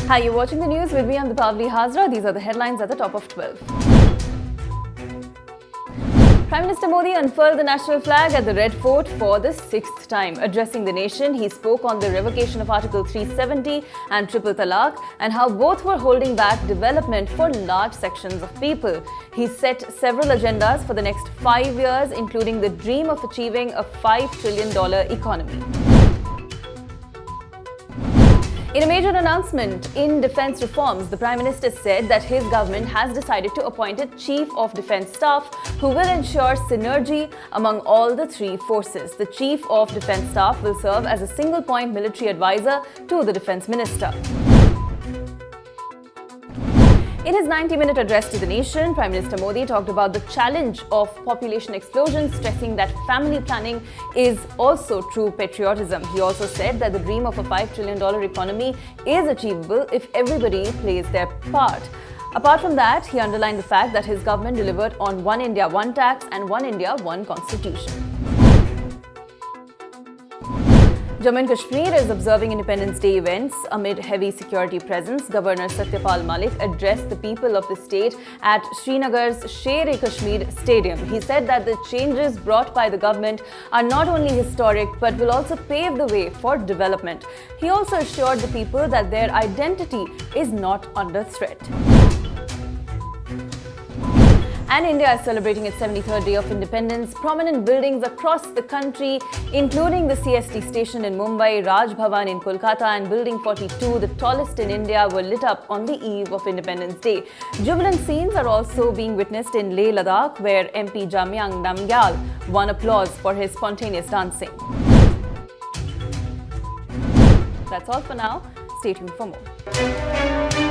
Hi, you're watching the news with me. I'm Deepavali Hazra. These are the headlines at the top of 12. Prime Minister Modi unfurled the national flag at the Red Fort for the sixth time. Addressing the nation, he spoke on the revocation of Article 370 and Triple Talaq and how both were holding back development for large sections of people. He set several agendas for the next 5 years, including the dream of achieving a $5 trillion economy. In a major announcement in defence reforms, the Prime Minister said that his government has decided to appoint a Chief of Defence Staff who will ensure synergy among all the three forces. The Chief of Defence Staff will serve as a single-point military advisor to the Defence Minister. In his 90-minute address to the nation, Prime Minister Modi talked about the challenge of population explosion, stressing that family planning is also true patriotism. He also said that the dream of a $5 trillion economy is achievable if everybody plays their part. Apart from that, he underlined the fact that his government delivered on One India, One Tax and One India, One Constitution. Jammu and Kashmir is observing Independence Day events amid heavy security presence. Governor Satyapal Malik addressed the people of the state at Srinagar's Sher-e-Kashmir Stadium. He said that the changes brought by the government are not only historic but will also pave the way for development. He also assured the people that their identity is not under threat. And India is celebrating its 73rd day of independence. Prominent buildings across the country, including the CST station in Mumbai, Raj Bhavan in Kolkata and Building 42, the tallest in India, were lit up on the eve of Independence Day. Jubilant scenes are also being witnessed in Leh, Ladakh, where MP Jamyang Namgyal won applause for his spontaneous dancing. That's all for now. Stay tuned for more.